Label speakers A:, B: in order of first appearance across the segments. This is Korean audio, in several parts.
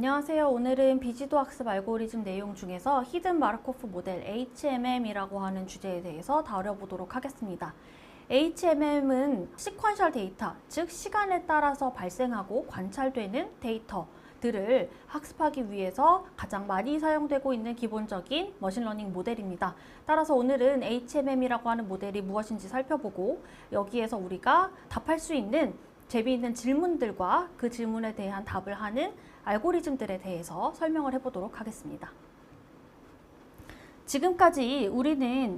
A: 안녕하세요. 오늘은 비지도 학습 알고리즘 내용 중에서 히든 마르코프 모델 HMM이라고 하는 주제에 대해서 다뤄보도록 하겠습니다. HMM은 시퀀셜 데이터, 즉 시간에 따라서 발생하고 관찰되는 데이터들을 학습하기 위해서 가장 많이 사용되고 있는 기본적인 머신러닝 모델입니다. 따라서 오늘은 HMM이라고 하는 모델이 무엇인지 살펴보고 여기에서 우리가 답할 수 있는 재미있는 질문들과 그 질문에 대한 답을 하는 알고리즘들에 대해서 설명을 해보도록 하겠습니다. 지금까지 우리는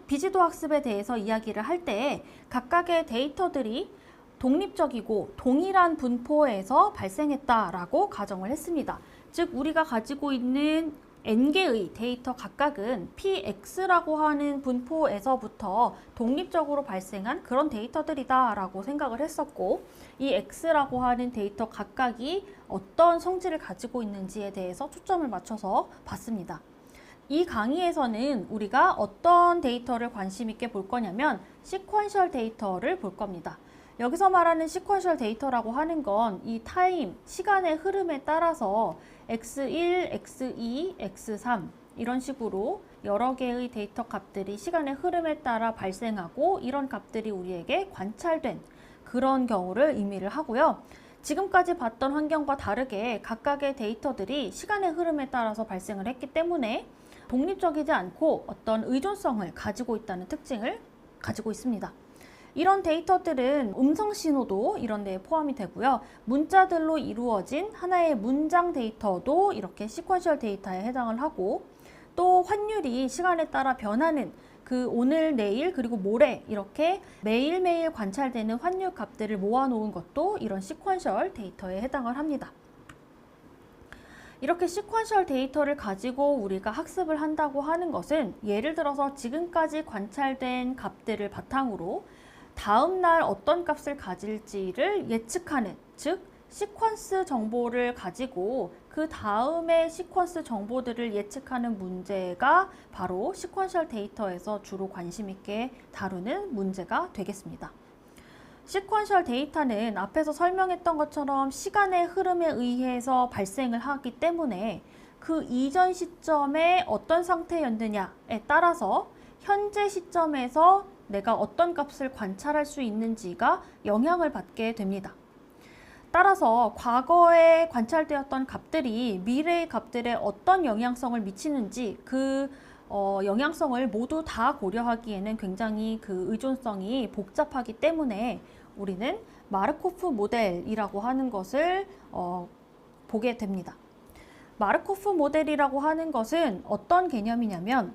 A: 비지도 학습에 대해서 이야기를 할 때 각각의 데이터들이 독립적이고 동일한 분포에서 발생했다라고 가정을 했습니다. 즉 우리가 가지고 있는 n개의 데이터 각각은 px라고 하는 분포에서부터 독립적으로 발생한 그런 데이터들이다 라고 생각을 했었고, 이 x라고 하는 데이터 각각이 어떤 성질을 가지고 있는지에 대해서 초점을 맞춰서 봤습니다. 이 강의에서는 우리가 어떤 데이터를 관심 있게 볼 거냐면 시퀀셜 데이터를 볼 겁니다. 여기서 말하는 시퀀셜 데이터라고 하는 건 이 타임, 시간의 흐름에 따라서 x1, x2, x3 이런 식으로 여러 개의 데이터 값들이 시간의 흐름에 따라 발생하고 이런 값들이 우리에게 관찰된 그런 경우를 의미를 하고요. 지금까지 봤던 환경과 다르게 각각의 데이터들이 시간의 흐름에 따라서 발생을 했기 때문에 독립적이지 않고 어떤 의존성을 가지고 있다는 특징을 가지고 있습니다. 이런 데이터들은 음성 신호도 이런 데에 포함이 되고요. 문자들로 이루어진 하나의 문장 데이터도 이렇게 시퀀셜 데이터에 해당을 하고, 또 환율이 시간에 따라 변하는 그 오늘, 내일, 그리고 모레 이렇게 매일매일 관찰되는 환율 값들을 모아놓은 것도 이런 시퀀셜 데이터에 해당을 합니다. 이렇게 시퀀셜 데이터를 가지고 우리가 학습을 한다고 하는 것은 예를 들어서 지금까지 관찰된 값들을 바탕으로 다음 날 어떤 값을 가질지를 예측하는, 즉 시퀀스 정보를 가지고 그 다음의 시퀀스 정보들을 예측하는 문제가 바로 시퀀셜 데이터에서 주로 관심 있게 다루는 문제가 되겠습니다. 시퀀셜 데이터는 앞에서 설명했던 것처럼 시간의 흐름에 의해서 발생을 하기 때문에 그 이전 시점에 어떤 상태였느냐에 따라서 현재 시점에서 내가 어떤 값을 관찰할 수 있는지가 영향을 받게 됩니다. 따라서 과거에 관찰되었던 값들이 미래의 값들에 어떤 영향성을 미치는지 그 영향성을 모두 다 고려하기에는 굉장히 그 의존성이 복잡하기 때문에 우리는 마르코프 모델이라고 하는 것을 보게 됩니다. 마르코프 모델이라고 하는 것은 어떤 개념이냐면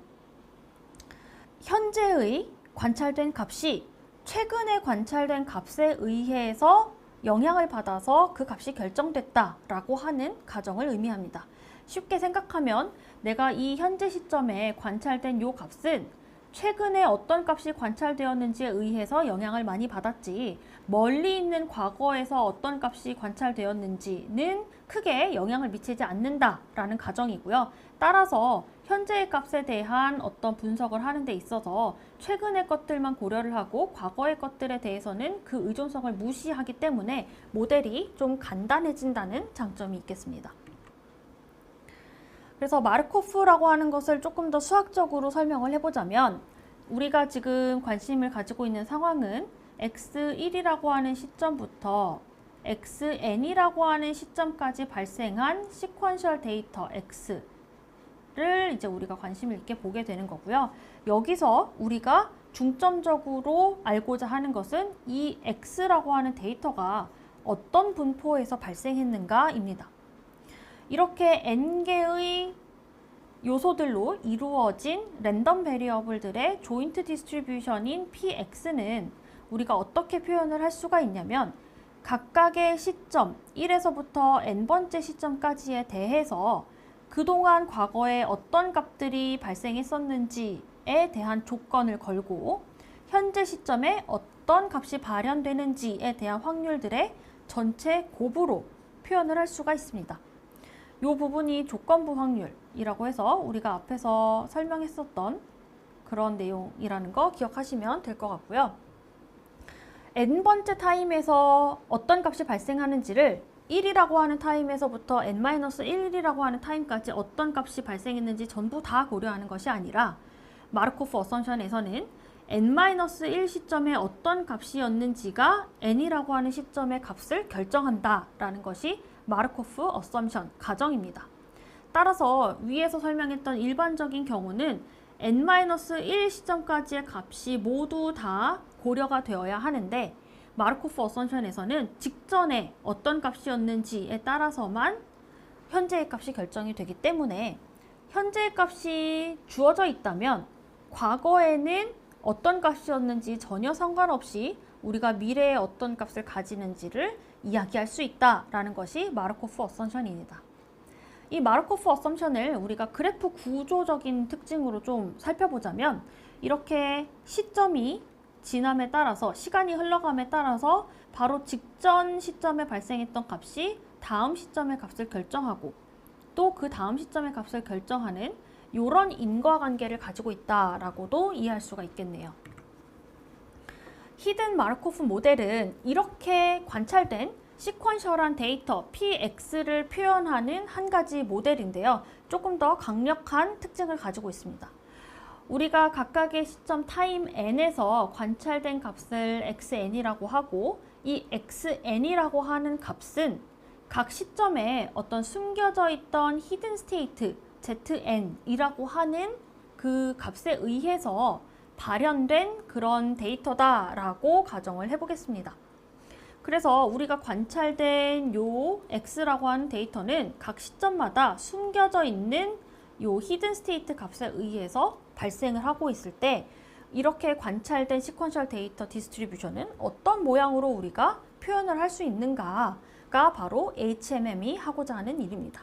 A: 현재의 관찰된 값이 최근에 관찰된 값에 의해서 영향을 받아서 그 값이 결정됐다라고 하는 가정을 의미합니다. 쉽게 생각하면 내가 이 현재 시점에 관찰된 이 값은 최근에 어떤 값이 관찰되었는지에 의해서 영향을 많이 받았지, 멀리 있는 과거에서 어떤 값이 관찰되었는지는 크게 영향을 미치지 않는다라는 가정이고요. 따라서 현재의 값에 대한 어떤 분석을 하는 데 있어서 최근의 것들만 고려를 하고 과거의 것들에 대해서는 그 의존성을 무시하기 때문에 모델이 좀 간단해진다는 장점이 있겠습니다. 그래서 마르코프라고 하는 것을 조금 더 수학적으로 설명을 해보자면, 우리가 지금 관심을 가지고 있는 상황은 x1이라고 하는 시점부터 xn이라고 하는 시점까지 발생한 시퀀셜 데이터 x를 이제 우리가 관심을 있게 보게 되는 거고요. 여기서 우리가 중점적으로 알고자 하는 것은 이 x라고 하는 데이터가 어떤 분포에서 발생했는가입니다. 이렇게 n개의 요소들로 이루어진 랜덤 베리어블들의 조인트 디스트리뷰션인 px는 우리가 어떻게 표현을 할 수가 있냐면 각각의 시점 1에서부터 n번째 시점까지에 대해서 그동안 과거에 어떤 값들이 발생했었는지에 대한 조건을 걸고 현재 시점에 어떤 값이 발현되는지에 대한 확률들의 전체 곱으로 표현을 할 수가 있습니다. 이 부분이 조건부 확률이라고 해서 우리가 앞에서 설명했었던 그런 내용이라는 거 기억하시면 될 것 같고요. n번째 타임에서 어떤 값이 발생하는지를 1이라고 하는 타임에서부터 n-1이라고 하는 타임까지 어떤 값이 발생했는지 전부 다 고려하는 것이 아니라 마르코프 어썸션에서는 n-1 시점에 어떤 값이었는지가 n이라고 하는 시점의 값을 결정한다라는 것이 마르코프 어썸션 가정입니다. 따라서 위에서 설명했던 일반적인 경우는 n-1 시점까지의 값이 모두 다 고려가 되어야 하는데 마르코프 어썸션에서는 직전에 어떤 값이었는지에 따라서만 현재의 값이 결정이 되기 때문에 현재의 값이 주어져 있다면 과거에는 어떤 값이었는지 전혀 상관없이 우리가 미래에 어떤 값을 가지는지를 이야기할 수 있다라는 것이 마르코프 어썸션입니다. 이 마르코프 어썸션을 우리가 그래프 구조적인 특징으로 좀 살펴보자면 이렇게 시점이 지남에 따라서 시간이 흘러감에 따라서 바로 직전 시점에 발생했던 값이 다음 시점의 값을 결정하고 또 그 다음 시점의 값을 결정하는 이런 인과관계를 가지고 있다라고도 이해할 수가 있겠네요. 히든 마르코프 모델은 이렇게 관찰된 시퀀셜한 데이터 px를 표현하는 한 가지 모델인데요. 조금 더 강력한 특징을 가지고 있습니다. 우리가 각각의 시점 타임 n에서 관찰된 값을 xn이라고 하고 이 xn이라고 하는 값은 각 시점에 어떤 숨겨져 있던 히든 스테이트 zn이라고 하는 그 값에 의해서 발현된 그런 데이터다라고 가정을 해보겠습니다. 그래서 우리가 관찰된 요 x라고 하는 데이터는 각 시점마다 숨겨져 있는 요 히든 스테이트 값에 의해서 발생을 하고 있을 때 이렇게 관찰된 시퀀셜 데이터 디스트리뷰션은 어떤 모양으로 우리가 표현을 할 수 있는가가 바로 HMM이 하고자 하는 일입니다.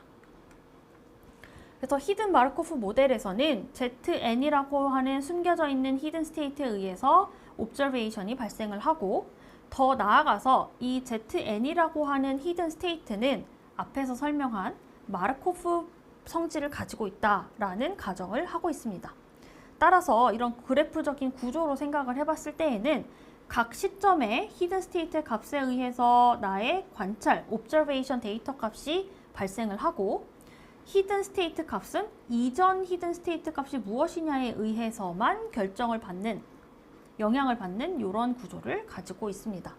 A: 그래서 히든 마르코프 모델에서는 zn이라고 하는 숨겨져 있는 히든 스테이트에 의해서 옵저베이션이 발생을 하고 더 나아가서 이 zn이라고 하는 히든 스테이트는 앞에서 설명한 마르코프 성질을 가지고 있다라는 가정을 하고 있습니다. 따라서 이런 그래프적인 구조로 생각을 해봤을 때에는 각 시점의 히든 스테이트 값에 의해서 나의 관찰, 옵저베이션 데이터 값이 발생을 하고 히든 스테이트 값은 이전 히든 스테이트 값이 무엇이냐에 의해서만 결정을 받는, 영향을 받는 이런 구조를 가지고 있습니다.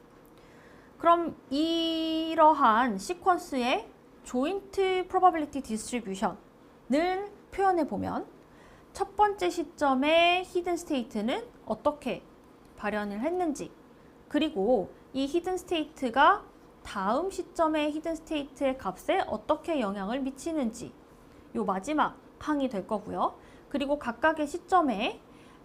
A: 그럼 이러한 시퀀스의 조인트 프로바빌리티 디스트리뷰션을 표현해 보면 첫 번째 시점의 히든 스테이트는 어떻게 발현을 했는지 그리고 이 히든 스테이트가 다음 시점의 히든 스테이트의 값에 어떻게 영향을 미치는지 요 마지막 항이 될 거고요. 그리고 각각의 시점에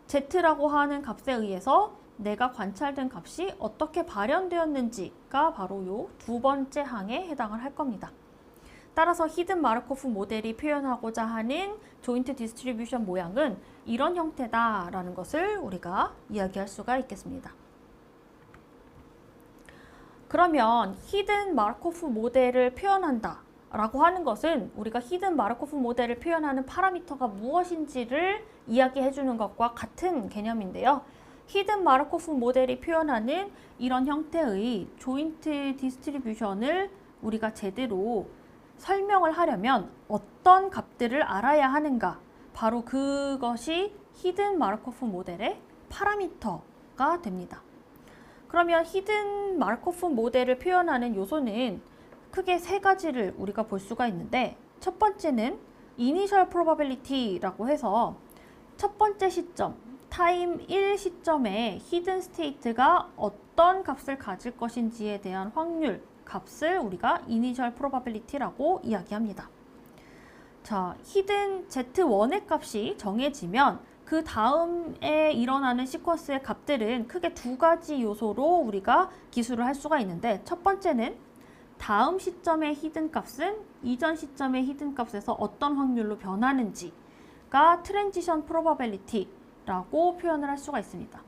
A: z라고 하는 값에 의해서 내가 관찰된 값이 어떻게 발현되었는지가 바로 요 두 번째 항에 해당을 할 겁니다. 따라서 히든 마르코프 모델이 표현하고자 하는 조인트 디스트리뷰션 모양은 이런 형태다라는 것을 우리가 이야기할 수가 있겠습니다. 그러면 히든 마르코프 모델을 표현한다 라고 하는 것은 우리가 히든 마르코프 모델을 표현하는 파라미터가 무엇인지를 이야기해 주는 것과 같은 개념인데요. 히든 마르코프 모델이 표현하는 이런 형태의 조인트 디스트리뷰션을 우리가 제대로 설명을 하려면 어떤 값들을 알아야 하는가, 바로 그것이 히든 마르코프 모델의 파라미터가 됩니다. 그러면 히든 마르코프 모델을 표현하는 요소는 크게 세 가지를 우리가 볼 수가 있는데, 첫 번째는 이니셜 프로바빌리티라고 해서 첫 번째 시점, 타임 1 시점에 히든 스테이트가 어떤 값을 가질 것인지에 대한 확률, 값을 우리가 이니셜 프로바빌리티라고 이야기합니다. 자, 히든 Z1의 값이 정해지면 그 다음에 일어나는 시퀀스의 값들은 크게 두 가지 요소로 우리가 기술을 할 수가 있는데, 첫 번째는 다음 시점의 히든 값은 이전 시점의 히든 값에서 어떤 확률로 변하는지가 트랜지션 프로바빌리티라고 표현을 할 수가 있습니다.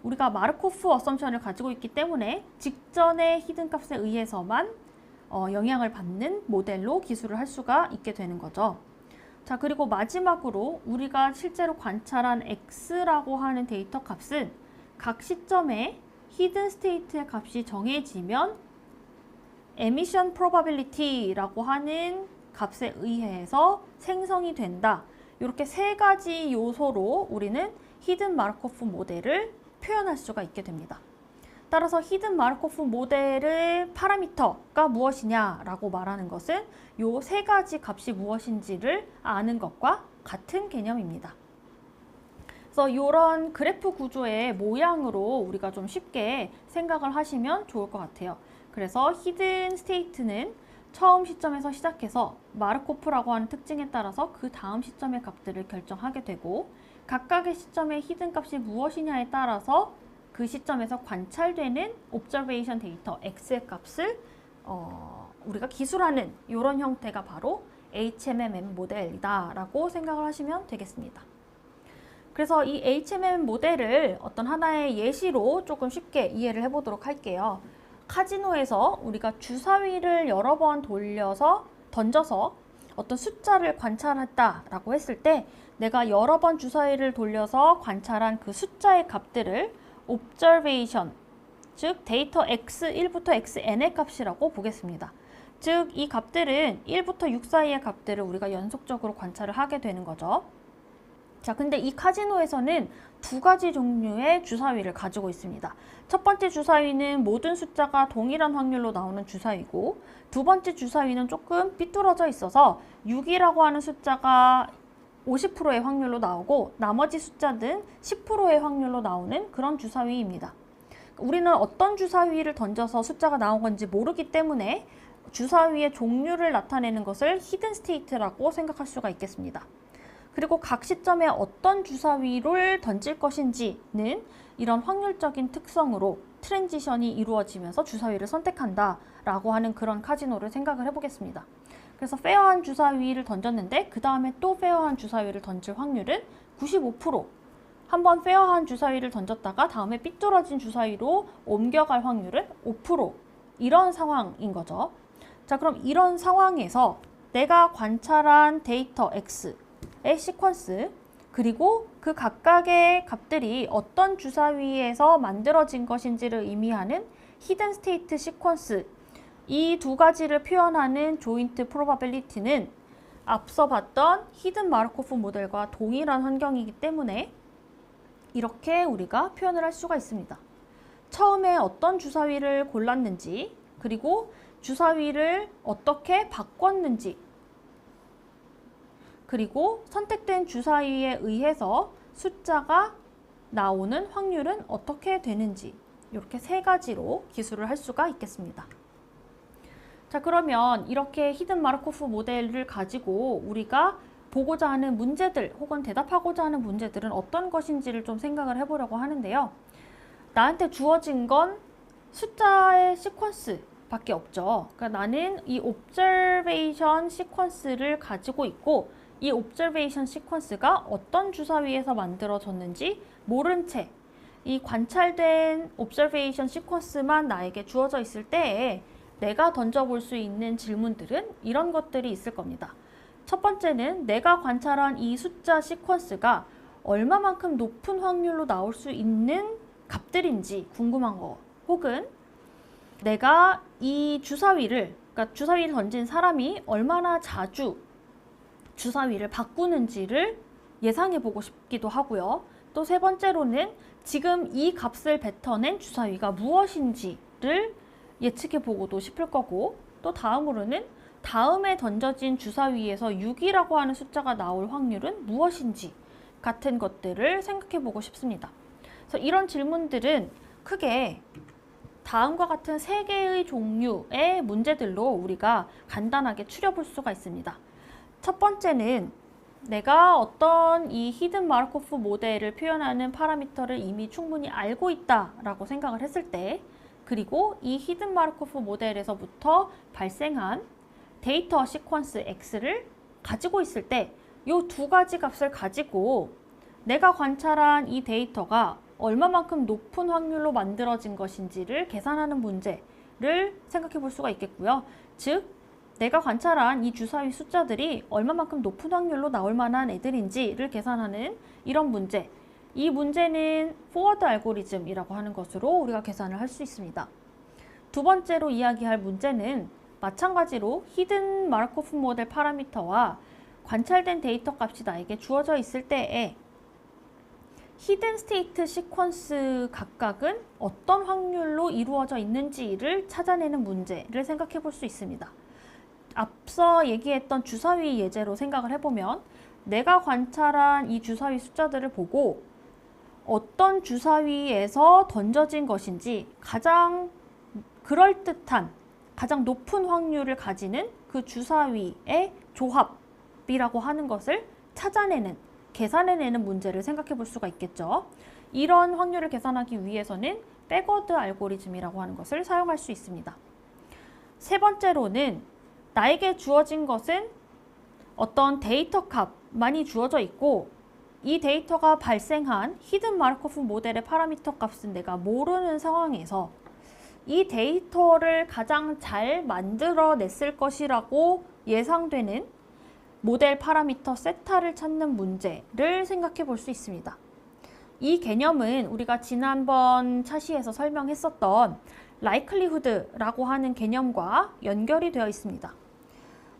A: 우리가 마르코프 어썸션을 가지고 있기 때문에 직전의 히든 값에 의해서만 영향을 받는 모델로 기술을 할 수가 있게 되는 거죠. 자, 그리고 마지막으로 우리가 실제로 관찰한 x라고 하는 데이터 값은 각 시점에 히든 스테이트의 값이 정해지면 emission probability라고 하는 값에 의해서 생성이 된다. 이렇게 세 가지 요소로 우리는 히든 마르코프 모델을 표현할 수가 있게 됩니다. 따라서 히든 마르코프 모델의 파라미터가 무엇이냐라고 말하는 것은 요 세 가지 값이 무엇인지를 아는 것과 같은 개념입니다. 그래서 이런 그래프 구조의 모양으로 우리가 좀 쉽게 생각을 하시면 좋을 것 같아요. 그래서 히든 스테이트는 처음 시점에서 시작해서 마르코프라고 하는 특징에 따라서 그 다음 시점의 값들을 결정하게 되고, 각각의 시점의 히든 값이 무엇이냐에 따라서 그 시점에서 관찰되는 observation 데이터 x의 값을 우리가 기술하는 이런 형태가 바로 HMM 모델이다 라고 생각을 하시면 되겠습니다. 그래서 이 HMM 모델을 어떤 하나의 예시로 조금 쉽게 이해를 해보도록 할게요. 카지노에서 우리가 주사위를 여러 번 던져서 어떤 숫자를 관찰했다라고 했을 때, 내가 여러 번 주사위를 돌려서 관찰한 그 숫자의 값들을 observation, 즉 데이터 x1부터 xn의 값이라고 보겠습니다. 즉 이 값들은 1부터 6 사이의 값들을 우리가 연속적으로 관찰을 하게 되는 거죠. 자, 근데 이 카지노에서는 두 가지 종류의 주사위를 가지고 있습니다. 첫 번째 주사위는 모든 숫자가 동일한 확률로 나오는 주사위고, 두 번째 주사위는 조금 삐뚤어져 있어서 6이라고 하는 숫자가 50%의 확률로 나오고 나머지 숫자는 10%의 확률로 나오는 그런 주사위입니다. 우리는 어떤 주사위를 던져서 숫자가 나온 건지 모르기 때문에 주사위의 종류를 나타내는 것을 히든 스테이트라고 생각할 수가 있겠습니다. 그리고 각 시점에 어떤 주사위를 던질 것인지는 이런 확률적인 특성으로 트랜지션이 이루어지면서 주사위를 선택한다 라고 하는 그런 카지노를 생각을 해보겠습니다. 그래서 페어한 주사위를 던졌는데 그 다음에 또 페어한 주사위를 던질 확률은 95%. 한번 페어한 주사위를 던졌다가 다음에 삐뚤어진 주사위로 옮겨갈 확률은 5%. 이런 상황인 거죠. 자, 그럼 이런 상황에서 내가 관찰한 데이터 X의 시퀀스, 그리고 그 각각의 값들이 어떤 주사위에서 만들어진 것인지를 의미하는 히든 스테이트 시퀀스, 이 두 가지를 표현하는 조인트 프로바빌리티는 앞서 봤던 히든 마르코프 모델과 동일한 환경이기 때문에 이렇게 우리가 표현을 할 수가 있습니다. 처음에 어떤 주사위를 골랐는지, 그리고 주사위를 어떻게 바꿨는지, 그리고 선택된 주사위에 의해서 숫자가 나오는 확률은 어떻게 되는지, 이렇게 세 가지로 기술을 할 수가 있겠습니다. 자, 그러면 이렇게 히든 마르코프 모델을 가지고 우리가 보고자 하는 문제들 혹은 대답하고자 하는 문제들은 어떤 것인지를 좀 생각을 해보려고 하는데요. 나한테 주어진 건 숫자의 시퀀스 밖에 없죠. 그러니까 나는 이 observation 시퀀스를 가지고 있고, 이 observation 시퀀스가 어떤 주사위에서 만들어졌는지 모른 채 이 관찰된 observation 시퀀스만 나에게 주어져 있을 때에 내가 던져볼 수 있는 질문들은 이런 것들이 있을 겁니다. 첫 번째는 내가 관찰한 이 숫자 시퀀스가 얼마만큼 높은 확률로 나올 수 있는 값들인지 궁금한 거, 혹은 내가 이 주사위를, 그러니까 주사위를 던진 사람이 얼마나 자주 주사위를 바꾸는지를 예상해 보고 싶기도 하고요. 또 세 번째로는 지금 이 값을 뱉어낸 주사위가 무엇인지를 예측해 보고도 싶을 거고, 또 다음으로는 다음에 던져진 주사위에서 6이라고 하는 숫자가 나올 확률은 무엇인지 같은 것들을 생각해 보고 싶습니다. 그래서 이런 질문들은 크게 다음과 같은 세 개의 종류의 문제들로 우리가 간단하게 추려볼 수가 있습니다. 첫 번째는 내가 어떤 이 히든 마르코프 모델을 표현하는 파라미터를 이미 충분히 알고 있다라고 생각을 했을 때, 그리고 이 히든 마르코프 모델에서부터 발생한 데이터 시퀀스 X를 가지고 있을 때 이 두 가지 값을 가지고 내가 관찰한 이 데이터가 얼마만큼 높은 확률로 만들어진 것인지를 계산하는 문제를 생각해 볼 수가 있겠고요. 즉, 내가 관찰한 이 주사위 숫자들이 얼마만큼 높은 확률로 나올 만한 애들인지를 계산하는 이런 문제, 이 문제는 포워드 알고리즘이라고 하는 것으로 우리가 계산을 할 수 있습니다. 두 번째로 이야기할 문제는 마찬가지로 히든 마르코프 모델 파라미터와 관찰된 데이터 값이 나에게 주어져 있을 때에 히든 스테이트 시퀀스 각각은 어떤 확률로 이루어져 있는지를 찾아내는 문제를 생각해 볼 수 있습니다. 앞서 얘기했던 주사위 예제로 생각을 해보면 내가 관찰한 이 주사위 숫자들을 보고 어떤 주사위에서 던져진 것인지 가장 그럴듯한, 가장 높은 확률을 가지는 그 주사위의 조합이라고 하는 것을 찾아내는, 계산해내는 문제를 생각해 볼 수가 있겠죠. 이런 확률을 계산하기 위해서는 백워드 알고리즘이라고 하는 것을 사용할 수 있습니다. 세 번째로는 나에게 주어진 것은 어떤 데이터 값만이 주어져 있고 이 데이터가 발생한 히든 마르코프 모델의 파라미터 값은 내가 모르는 상황에서 이 데이터를 가장 잘 만들어냈을 것이라고 예상되는 모델 파라미터 세타를 찾는 문제를 생각해 볼 수 있습니다. 이 개념은 우리가 지난번 차시에서 설명했었던 likelihood라고 하는 개념과 연결이 되어 있습니다.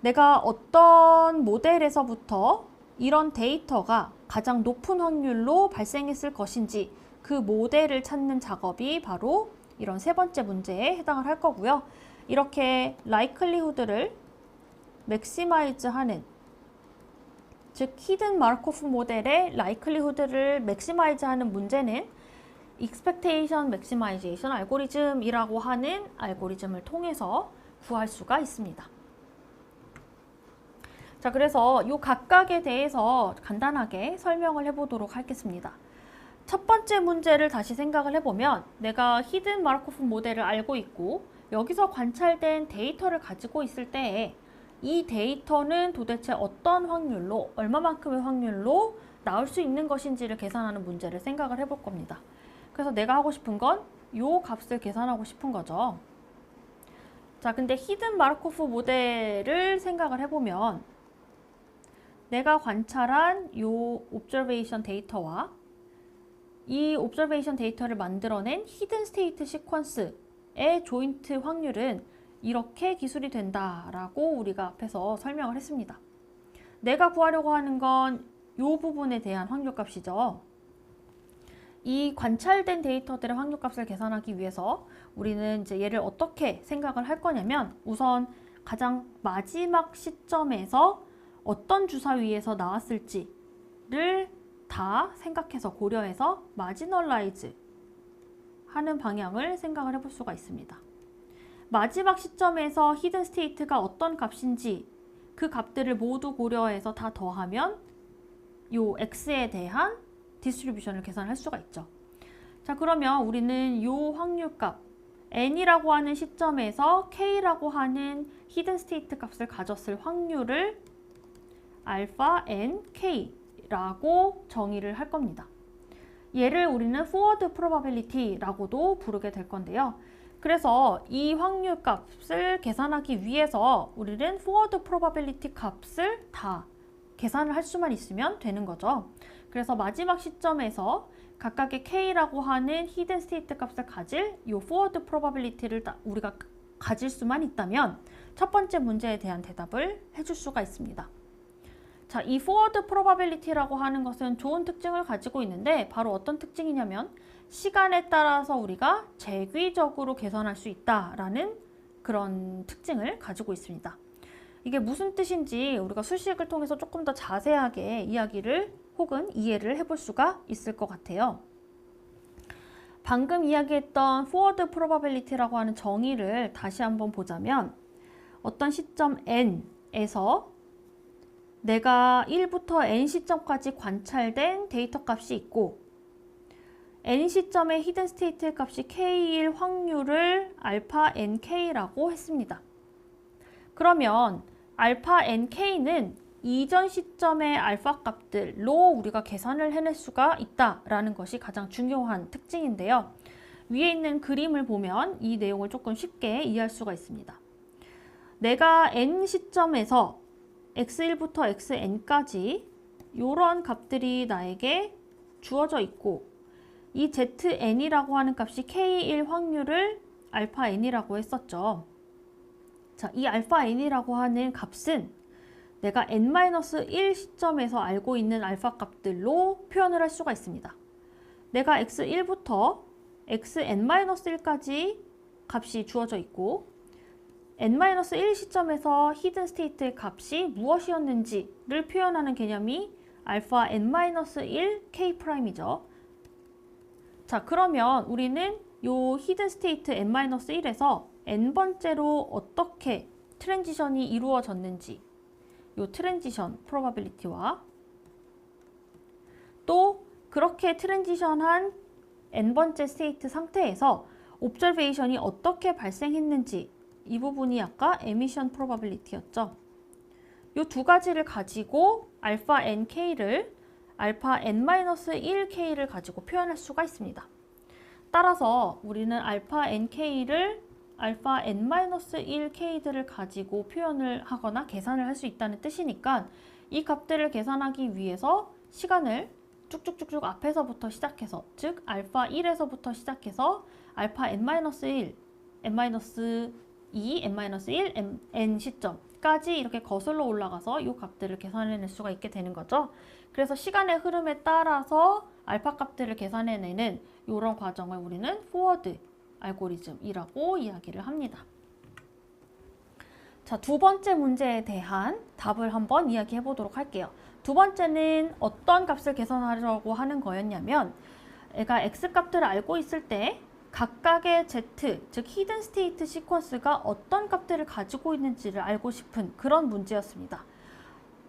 A: 내가 어떤 모델에서부터 이런 데이터가 가장 높은 확률로 발생했을 것인지 그 모델을 찾는 작업이 바로 이런 세 번째 문제에 해당을 할 거고요. 이렇게 likelihood를 maximize 하는, 즉 히든 마르코프 모델의 likelihood를 maximize 하는 문제는 expectation maximization 알고리즘이라고 하는 알고리즘을 통해서 구할 수가 있습니다. 자, 그래서 이 각각에 대해서 간단하게 설명을 해보도록 하겠습니다. 첫 번째 문제를 다시 생각을 해보면 내가 히든 마르코프 모델을 알고 있고 여기서 관찰된 데이터를 가지고 있을 때에 이 데이터는 도대체 어떤 확률로, 얼마만큼의 확률로 나올 수 있는 것인지를 계산하는 문제를 생각을 해볼 겁니다. 그래서 내가 하고 싶은 건 이 값을 계산하고 싶은 거죠. 자, 근데 히든 마르코프 모델을 생각을 해보면 내가 관찰한 이 옵저베이션 데이터와 이 옵저베이션 데이터를 만들어낸 히든 스테이트 시퀀스의 조인트 확률은 이렇게 기술이 된다라고 우리가 앞에서 설명을 했습니다. 내가 구하려고 하는 건 이 부분에 대한 확률값이죠. 이 관찰된 데이터들의 확률값을 계산하기 위해서 우리는 이제 얘를 어떻게 생각을 할 거냐면 우선 가장 마지막 시점에서 어떤 주사위에서 나왔을지를 다 생각해서 고려해서 마지널라이즈 하는 방향을 생각을 해볼 수가 있습니다. 마지막 시점에서 히든 스테이트가 어떤 값인지 그 값들을 모두 고려해서 다 더하면 요 x에 대한 디스트리뷰션을 계산할 수가 있죠. 자, 그러면 우리는 요 확률값 n이라고 하는 시점에서 k라고 하는 히든 스테이트 값을 가졌을 확률을 알파 n k라고 정의를 할 겁니다. 얘를 우리는 forward probability라고도 부르게 될 건데요. 그래서 이 확률값을 계산하기 위해서 우리는 forward probability 값을 다 계산을 할 수만 있으면 되는 거죠. 그래서 마지막 시점에서 각각의 k라고 하는 히든 스테이트 값을 가질 이 forward probability를 우리가 가질 수만 있다면 첫 번째 문제에 대한 대답을 해줄 수가 있습니다. 자, 이 forward probability라고 하는 것은 좋은 특징을 가지고 있는데 바로 어떤 특징이냐면 시간에 따라서 우리가 재귀적으로 계산할 수 있다라는 그런 특징을 가지고 있습니다. 이게 무슨 뜻인지 우리가 수식을 통해서 조금 더 자세하게 이야기를 혹은 이해를 해볼 수가 있을 것 같아요. 방금 이야기했던 forward probability라고 하는 정의를 다시 한번 보자면 어떤 시점 n에서 내가 1부터 n 시점까지 관찰된 데이터 값이 있고 n 시점의 히든 스테이트 값이 k일 확률을 알파 nk라고 했습니다. 그러면 알파 nk는 이전 시점의 알파 값들로 우리가 계산을 해낼 수가 있다라는 것이 가장 중요한 특징인데요. 위에 있는 그림을 보면 이 내용을 조금 쉽게 이해할 수가 있습니다. 내가 n 시점에서 x1부터 xn까지 이런 값들이 나에게 주어져 있고 이 zn이라고 하는 값이 k1 확률을 알파 n이라고 했었죠. 자, 이 알파 n이라고 하는 값은 내가 n-1 시점에서 알고 있는 알파 값들로 표현을 할 수가 있습니다. 내가 x1부터 xn-1까지 값이 주어져 있고 n-1 시점에서 히든 스테이트의 값이 무엇이었는지를 표현하는 개념이 알파 n-1 K'이죠. 자, 그러면 우리는 요 히든 스테이트 n-1에서 n번째로 어떻게 트랜지션이 이루어졌는지 요 트랜지션 프로바빌리티와 또 그렇게 트랜지션한 n번째 스테이트 상태에서 옵저베이션이 어떻게 발생했는지 이 부분이 아까 에미션 프로바빌리티였죠. 요 두 가지를 가지고 알파 nk를 알파 n-1k를 가지고 표현할 수가 있습니다. 따라서 우리는 알파 nk를 알파 n-1k들을 가지고 표현을 하거나 계산을 할 수 있다는 뜻이니까 이 값들을 계산하기 위해서 시간을 쭉쭉쭉쭉 앞에서부터 시작해서 즉 알파 1에서부터 시작해서 알파 n-1, n-2, n-1, n 시점까지 이렇게 거슬러 올라가서 이 값들을 계산해낼 수가 있게 되는 거죠. 그래서 시간의 흐름에 따라서 알파 값들을 계산해내는 이런 과정을 우리는 포워드 알고리즘이라고 이야기를 합니다. 자, 두 번째 문제에 대한 답을 한번 이야기해 보도록 할게요. 두 번째는 어떤 값을 계산하려고 하는 거였냐면 애가 x 값들을 알고 있을 때 각각의 z, 즉 히든 스테이트 시퀀스가 어떤 값들을 가지고 있는지를 알고 싶은 그런 문제였습니다.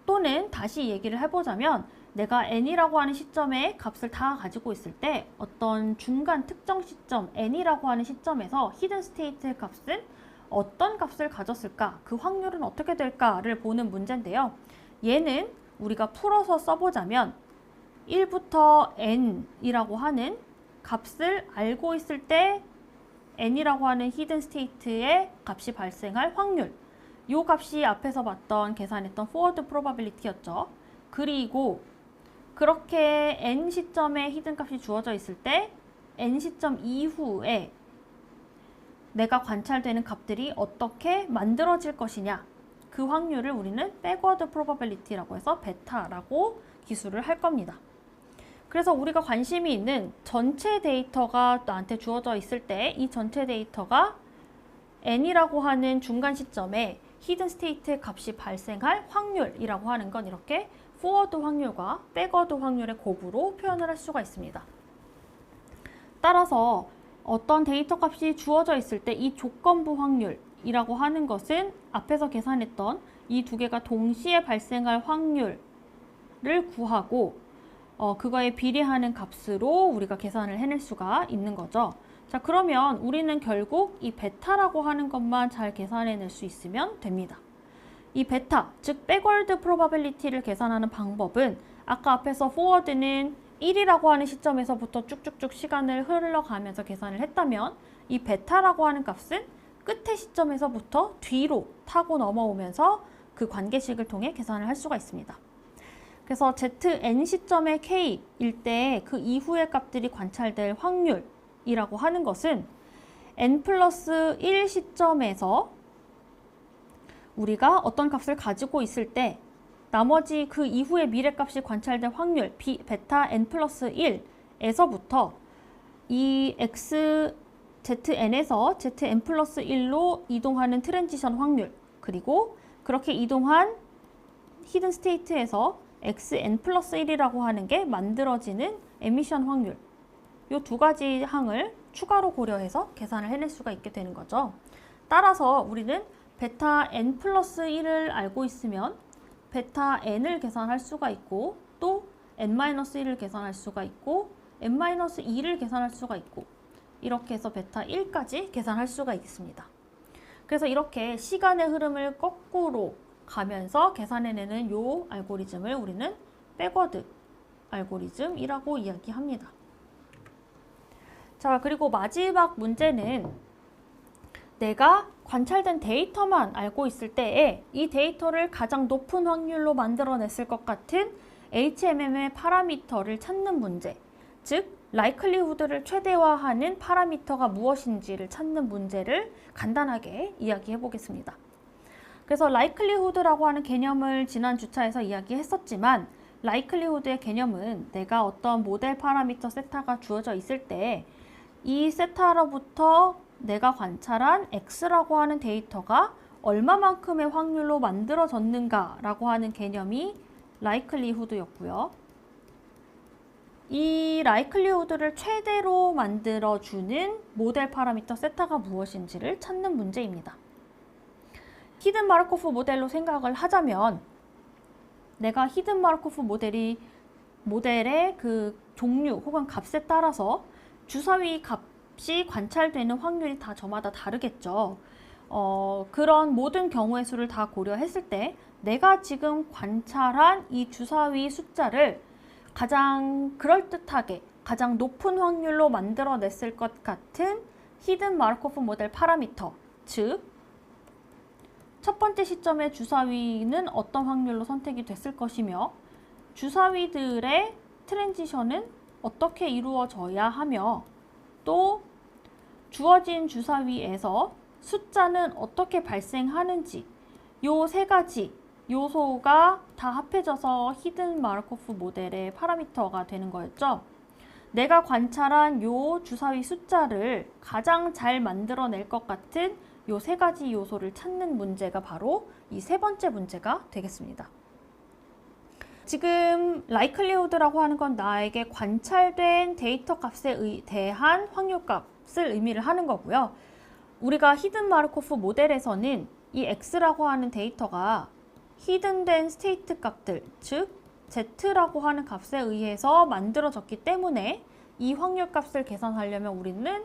A: 또는 다시 얘기를 해보자면 내가 n이라고 하는 시점에 값을 다 가지고 있을 때 어떤 중간 특정 시점 n이라고 하는 시점에서 히든 스테이트의 값은 어떤 값을 가졌을까? 그 확률은 어떻게 될까를 보는 문제인데요. 얘는 우리가 풀어서 써보자면 1부터 n이라고 하는 값을 알고 있을 때 n이라고 하는 히든 스테이트의 값이 발생할 확률, 이 값이 앞에서 봤던 계산했던 포워드 프로바빌리티였죠. 그리고 그렇게 n 시점에 히든 값이 주어져 있을 때 n 시점 이후에 내가 관찰되는 값들이 어떻게 만들어질 것이냐, 그 확률을 우리는 백워드 프로바빌리티라고 해서 베타라고 기술을 할 겁니다. 그래서 우리가 관심이 있는 전체 데이터가 나한테 주어져 있을 때 이 전체 데이터가 n이라고 하는 중간 시점에 히든 스테이트의 값이 발생할 확률이라고 하는 건 이렇게 포워드 확률과 백워드 확률의 곱으로 표현을 할 수가 있습니다. 따라서 어떤 데이터 값이 주어져 있을 때 이 조건부 확률이라고 하는 것은 앞에서 계산했던 이 두 개가 동시에 발생할 확률을 구하고 그거에 비례하는 값으로 우리가 계산을 해낼 수가 있는 거죠. 자, 그러면 우리는 결국 이 베타라고 하는 것만 잘 계산해낼 수 있으면 됩니다. 이 베타, 즉 백워드 프로바빌리티를 계산하는 방법은 아까 앞에서 포워드는 1이라고 하는 시점에서부터 쭉쭉쭉 시간을 흘러가면서 계산을 했다면 이 베타라고 하는 값은 끝의 시점에서부터 뒤로 타고 넘어오면서 그 관계식을 통해 계산을 할 수가 있습니다. 그래서 zn 시점의 k일 때 그 이후의 값들이 관찰될 확률이라고 하는 것은 n 플러스 1 시점에서 우리가 어떤 값을 가지고 있을 때 나머지 그 이후의 미래값이 관찰될 확률 베타 n 플러스 1에서부터 이 zn에서 zn 플러스 1로 이동하는 트랜지션 확률, 그리고 그렇게 이동한 히든 스테이트에서 xn 플러스 1이라고 하는 게 만들어지는 에미션 확률, 이 두 가지 항을 추가로 고려해서 계산을 해낼 수가 있게 되는 거죠. 따라서 우리는 베타 n 플러스 1을 알고 있으면 베타 n을 계산할 수가 있고 또 n-1을 계산할 수가 있고 n-2를 계산할 수가 있고 이렇게 해서 베타 1까지 계산할 수가 있습니다. 그래서 이렇게 시간의 흐름을 거꾸로 가면서 계산해내는 이 알고리즘을 우리는 백워드 알고리즘이라고 이야기합니다. 자, 그리고 마지막 문제는 내가 관찰된 데이터만 알고 있을 때에 이 데이터를 가장 높은 확률로 만들어냈을 것 같은 HMM의 파라미터를 찾는 문제, 즉 likelihood를 최대화하는 파라미터가 무엇인지를 찾는 문제를 간단하게 이야기해 보겠습니다. 그래서 likelihood라고 하는 개념을 지난 주차에서 이야기했었지만 likelihood의 개념은 내가 어떤 모델 파라미터 세타가 주어져 있을 때 이 세타로부터 내가 관찰한 x라고 하는 데이터가 얼마만큼의 확률로 만들어졌는가라고 하는 개념이 likelihood였고요. 이 likelihood를 최대로 만들어주는 모델 파라미터 세타가 무엇인지를 찾는 문제입니다. 히든 마르코프 모델로 생각을 하자면 내가 히든 마르코프 모델의 그 종류 혹은 값에 따라서 주사위 값이 관찰되는 확률이 다 저마다 다르겠죠. 그런 모든 경우의 수를 다 고려했을 때 내가 지금 관찰한 이 주사위 숫자를 가장 그럴듯하게 가장 높은 확률로 만들어냈을 것 같은 히든 마르코프 모델 파라미터, 즉 첫 번째 시점의 주사위는 어떤 확률로 선택이 됐을 것이며 주사위들의 트랜지션은 어떻게 이루어져야 하며 또 주어진 주사위에서 숫자는 어떻게 발생하는지 요 세 가지 요소가 다 합해져서 히든 마르코프 모델의 파라미터가 되는 거였죠. 내가 관찰한 요 주사위 숫자를 가장 잘 만들어낼 것 같은 요 세 가지 요소를 찾는 문제가 바로 이 세 번째 문제가 되겠습니다. 지금 likelihood라고 하는 건 나에게 관찰된 데이터 값에 대한 확률값을 의미를 하는 거고요. 우리가 히든 마르코프 모델에서는 이 x라고 하는 데이터가 히든된 스테이트 값들, 즉 z라고 하는 값에 의해서 만들어졌기 때문에 이 확률값을 계산하려면 우리는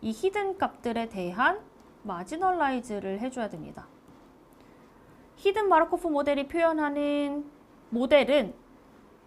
A: 이 히든 값들에 대한 마지널라이즈를 해줘야 됩니다. 히든 마르코프 모델이 표현하는 모델은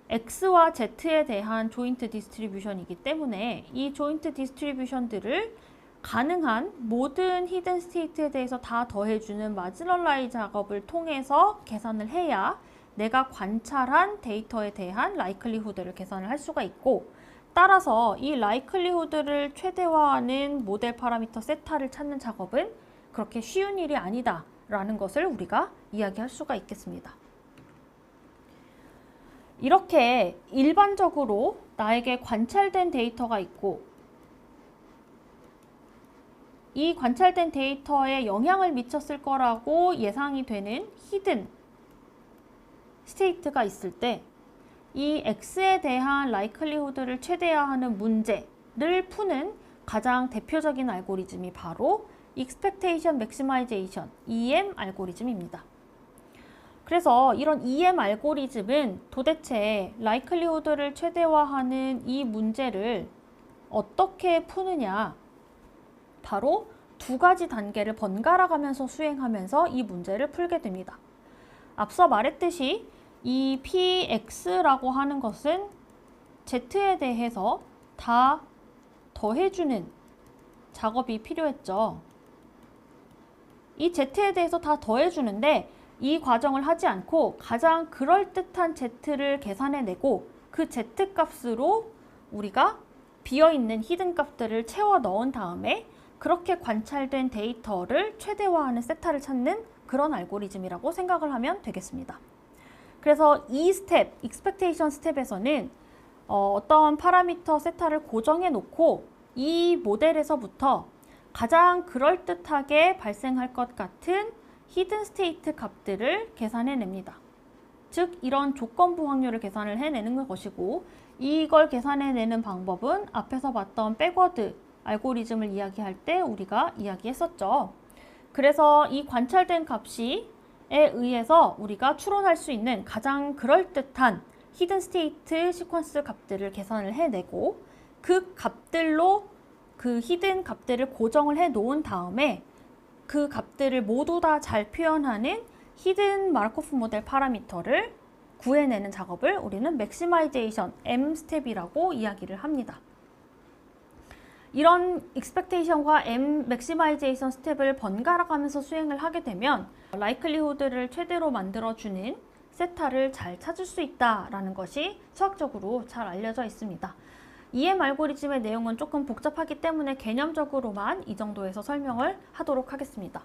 A: x와 z에 대한 조인트 디스트리뷰션이기 때문에 이 조인트 디스트리뷰션들을 가능한 모든 히든 스테이트에 대해서 다 더해주는 마지널라이즈 작업을 통해서 계산을 해야 내가 관찰한 데이터에 대한 likelihood를 계산을 할 수가 있고, 따라서 이 likelihood를 최대화하는 모델 파라미터 세타를 찾는 작업은 그렇게 쉬운 일이 아니다 라는 것을 우리가 이야기할 수가 있겠습니다. 이렇게 일반적으로 나에게 관찰된 데이터가 있고 이 관찰된 데이터에 영향을 미쳤을 거라고 예상이 되는 히든 스테이트가 있을 때 이 x에 대한 likelihood를 최대화하는 문제를 푸는 가장 대표적인 알고리즘이 바로 expectation maximization, EM 알고리즘입니다. 그래서 이런 EM 알고리즘은 도대체 likelihood를 최대화하는 이 문제를 어떻게 푸느냐, 바로 두 가지 단계를 번갈아 가면서 수행하면서 이 문제를 풀게 됩니다. 앞서 말했듯이 이 px라고 하는 것은 z에 대해서 다 더해주는 작업이 필요했죠. 이 z에 대해서 다 더해주는데 이 과정을 하지 않고 가장 그럴듯한 z를 계산해내고 그 z 값으로 우리가 비어있는 히든 값들을 채워 넣은 다음에 그렇게 관찰된 데이터를 최대화하는 세타를 찾는 그런 알고리즘이라고 생각을 하면 되겠습니다. 그래서 이 스텝, expectation 스텝에서는 어떤 파라미터 세타를 고정해 놓고 이 모델에서부터 가장 그럴듯하게 발생할 것 같은 히든 스테이트 값들을 계산해냅니다. 즉 이런 조건부 확률을 계산을 해내는 것이고, 이걸 계산해내는 방법은 앞에서 봤던 백워드 알고리즘을 이야기할 때 우리가 이야기했었죠. 그래서 이 관찰된 값에 의해서 우리가 추론할 수 있는 가장 그럴듯한 히든 스테이트 시퀀스 값들을 계산을 해내고 그 값들로 그 히든 값들을 고정을 해 놓은 다음에 그 값들을 모두 다 잘 표현하는 히든 마르코프 모델 파라미터를 구해내는 작업을 우리는 맥시마이제이션 M 스텝이라고 이야기를 합니다. 이런 익스펙테이션과 M 맥시마이제이션 스텝을 번갈아 가면서 수행을 하게 되면 likelihood를 최대로 만들어주는 세타를 잘 찾을 수 있다라는 것이 수학적으로 잘 알려져 있습니다. EM 알고리즘의 내용은 조금 복잡하기 때문에 개념적으로만 이 정도에서 설명을 하도록 하겠습니다.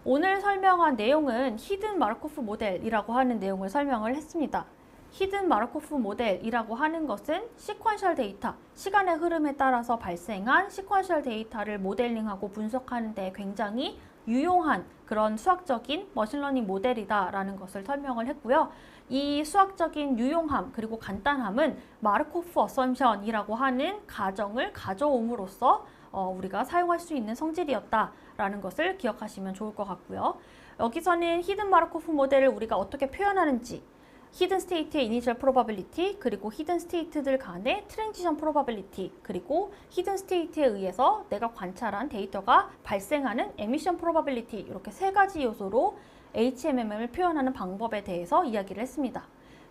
A: 오늘 설명한 내용은 히든 마르코프 모델이라고 하는 내용을 설명을 했습니다. 히든 마르코프 모델이라고 하는 것은 시퀀셜 데이터, 시간의 흐름에 따라서 발생한 시퀀셜 데이터를 모델링하고 분석하는 데 굉장히 유용한 그런 수학적인 머신러닝 모델이다라는 것을 설명을 했고요. 이 수학적인 유용함 그리고 간단함은 마르코프 어썸션이라고 하는 가정을 가져옴으로써 우리가 사용할 수 있는 성질이었다라는 것을 기억하시면 좋을 것 같고요. 여기서는 히든 마르코프 모델을 우리가 어떻게 표현하는지, 히든 스테이트의 이니셜 프로바빌리티, 그리고 히든 스테이트들 간의 트랜지션 프로바빌리티, 그리고 히든 스테이트에 의해서 내가 관찰한 데이터가 발생하는 에미션 프로바빌리티, 이렇게 세 가지 요소로 HMM을 표현하는 방법에 대해서 이야기를 했습니다.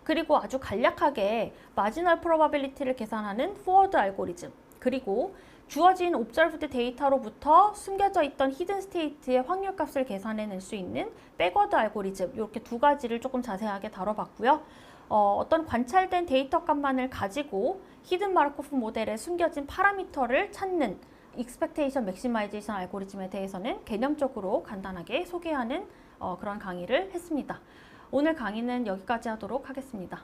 A: 그리고 아주 간략하게 마지널 프로바빌리티를 계산하는 포워드 알고리즘, 그리고 주어진 옵저브드 데이터로부터 숨겨져 있던 히든 스테이트의 확률값을 계산해낼 수 있는 백워드 알고리즘, 이렇게 두 가지를 조금 자세하게 다뤄봤고요. 어떤 관찰된 데이터 값만을 가지고 히든 마르코프 모델에 숨겨진 파라미터를 찾는 익스펙테이션 맥시마이제이션 알고리즘에 대해서는 개념적으로 간단하게 소개하는 그런 강의를 했습니다. 오늘 강의는 여기까지 하도록 하겠습니다.